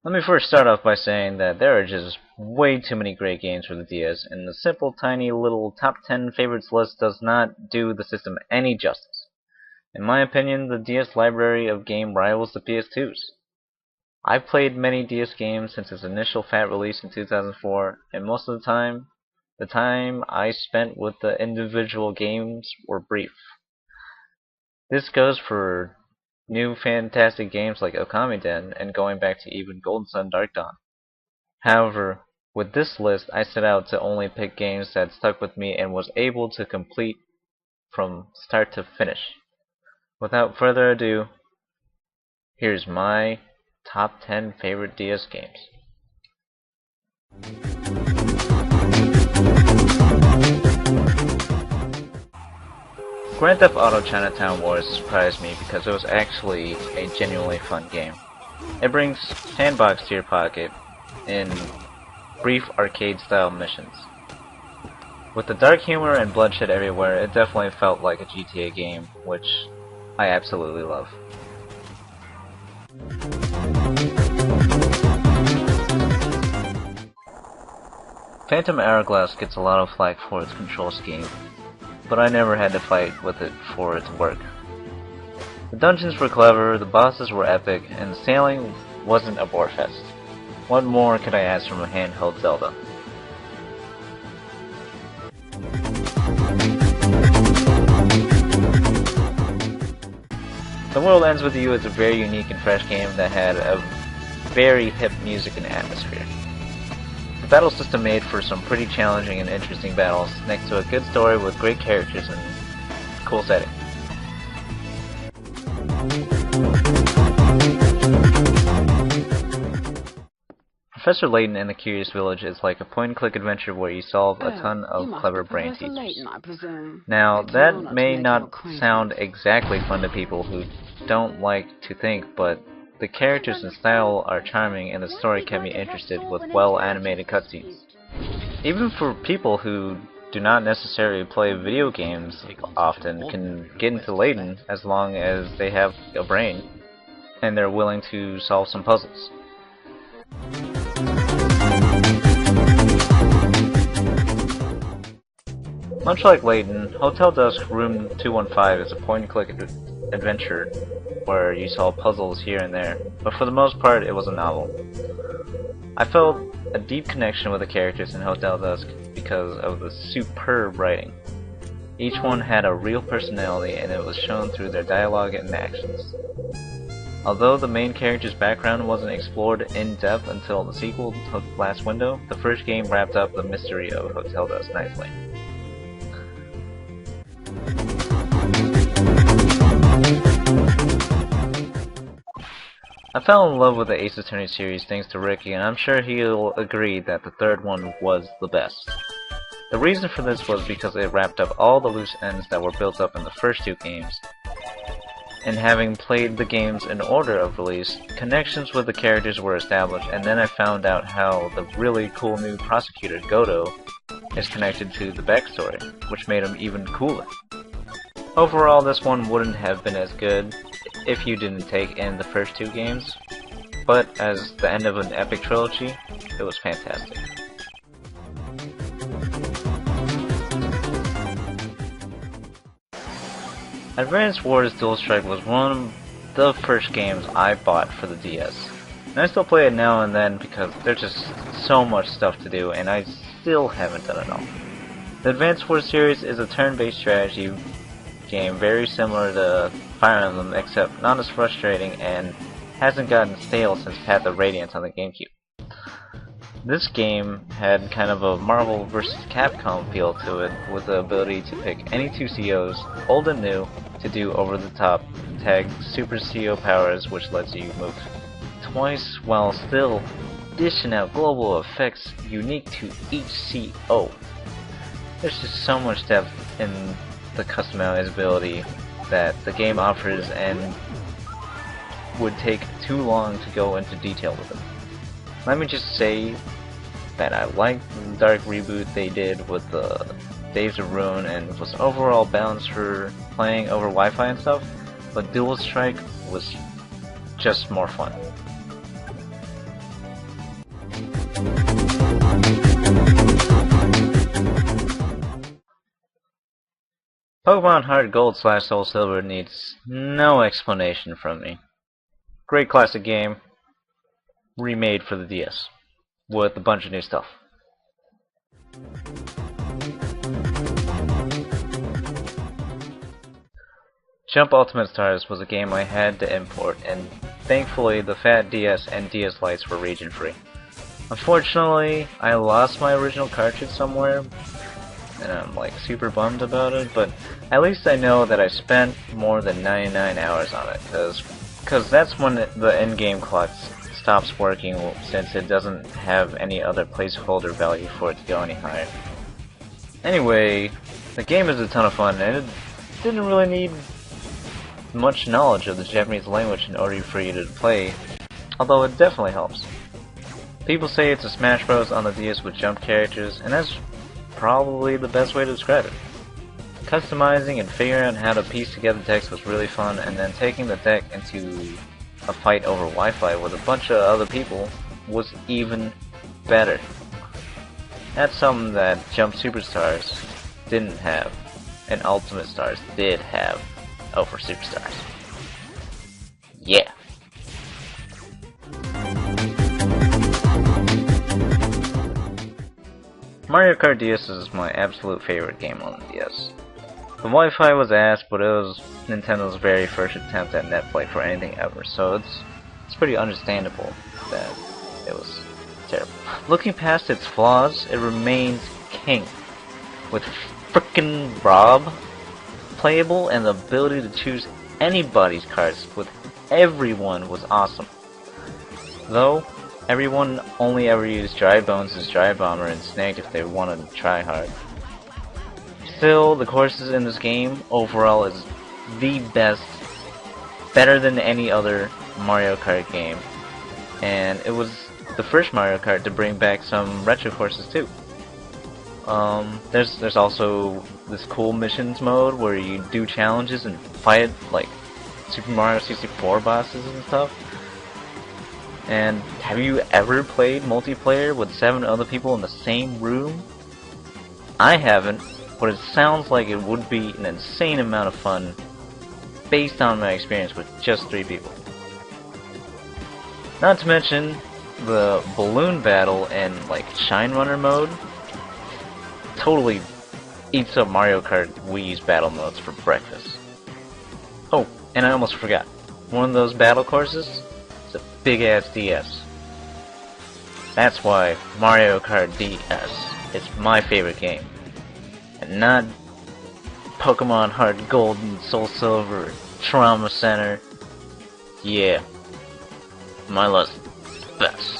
Let me first start off by saying that there are just way too many great games for the DS, and the simple tiny little top 10 favorites list does not do the system any justice. In my opinion, the DS library of game rivals the PS2's. I've played many DS games since its initial fat release in 2004, and most of the time I spent with the individual games were brief. This goes for new fantastic games like Okamiden and going back to even Golden Sun Dark Dawn. However, with this list I set out to only pick games that stuck with me and was able to complete from start to finish. Without further ado, here's my top 10 favorite DS games. Grand Theft Auto Chinatown Wars surprised me because it was actually a genuinely fun game. It brings sandbox to your pocket in brief arcade-style missions. With the dark humor and bloodshed everywhere, it definitely felt like a GTA game, which I absolutely love. Phantom Hourglass gets a lot of flack for its control scheme, but I never had to fight with it for it to work. The dungeons were clever, the bosses were epic, and the sailing wasn't a bore fest. What more could I ask from a handheld Zelda? The World Ends With You is a very unique and fresh game that had a very hip music and atmosphere. The battle system made for some pretty challenging and interesting battles, next to a good story with great characters and cool setting. Professor Layton and the Curious Village is like a point-and-click adventure where you solve a ton of clever brain teasers. Now, that may not sound exactly fun to people who don't like to think, but the characters and style are charming and the story can be interested with well-animated cutscenes. Even for people who do not necessarily play video games often can get into Layton as long as they have a brain and they're willing to solve some puzzles. Much like Layton, Hotel Dusk Room 215 is a point-and-click adventure where you solve puzzles here and there, but for the most part it was a novel. I felt a deep connection with the characters in Hotel Dusk because of the superb writing. Each one had a real personality and it was shown through their dialogue and actions. Although the main character's background wasn't explored in depth until the sequel to Last Window, the first game wrapped up the mystery of Hotel Dusk nicely. I fell in love with the Ace Attorney series thanks to Ricky, and I'm sure he'll agree that the third one was the best. The reason for this was because it wrapped up all the loose ends that were built up in the first two games. And having played the games in order of release, connections with the characters were established, and then I found out how the really cool new prosecutor, Godo, is connected to the backstory, which made him even cooler. Overall, this one wouldn't have been as good if you didn't take in the first two games, but as the end of an epic trilogy, it was fantastic. Advance Wars Dual Strike was one of the first games I bought for the DS, and I still play it now and then because there's just so much stuff to do and I still haven't done it all. The Advance Wars series is a turn-based strategy game very similar to Fire Emblem, except not as frustrating and hasn't gotten stale since Path of Radiance on the GameCube. This game had kind of a Marvel vs. Capcom feel to it, with the ability to pick any two COs, old and new, to do over-the-top tag Super CO powers, which lets you move twice while still dishing out global effects unique to each CO. There's just so much depth in the customizability that the game offers and would take too long to go into detail with it. Let me just say that I liked the dark reboot they did with the Days of Ruin and was overall balanced for playing over Wi-Fi and stuff, but Dual Strike was just more fun. Pokemon Heart Gold / Soul Silver needs no explanation from me. Great classic game, remade for the DS, with a bunch of new stuff. Jump Ultimate Stars was a game I had to import, and thankfully the fat DS and DS Lites were region free. Unfortunately, I lost my original cartridge somewhere, and I'm like super bummed about it, but at least I know that I spent more than 99 hours on it, because that's when the in-game clock stops working, since it doesn't have any other placeholder value for it to go any higher. Anyway, the game is a ton of fun, and it didn't really need much knowledge of the Japanese language in order for you to play, although it definitely helps. People say it's a Smash Bros. On the DS with jump characters, and that's probably the best way to describe it. Customizing and figuring out how to piece together decks was really fun, and then taking the deck into a fight over Wi-Fi with a bunch of other people was even better. That's something that Jump Superstars didn't have, and Ultimate Stars did have over Superstars. Yeah. Mario Kart DS is my absolute favorite game on the DS. The Wi-Fi was ass, but it was Nintendo's very first attempt at net play for anything ever, so it's pretty understandable that it was terrible. Looking past its flaws, it remains king, with frickin' Rob playable, and the ability to choose anybody's cards with everyone was awesome. Though, everyone only ever used Dry Bones as Dry Bomber and Snake if they wanted to try hard. Still, the courses in this game overall is the best, better than any other Mario Kart game, and it was the first Mario Kart to bring back some retro courses too. There's also this cool missions mode where you do challenges and fight like Super Mario 64 bosses and stuff. And have you ever played multiplayer with 7 other people in the same room? I haven't, but it sounds like it would be an insane amount of fun based on my experience with just 3 people. Not to mention the balloon battle and like Shine Runner mode totally eats up Mario Kart Wii's battle modes for breakfast. Oh, and I almost forgot. One of those battle courses is a big ass DS. That's why Mario Kart DS is my favorite game. And not Pokemon Heart Gold and Soul Silver, Trauma Center. Yeah. My list best.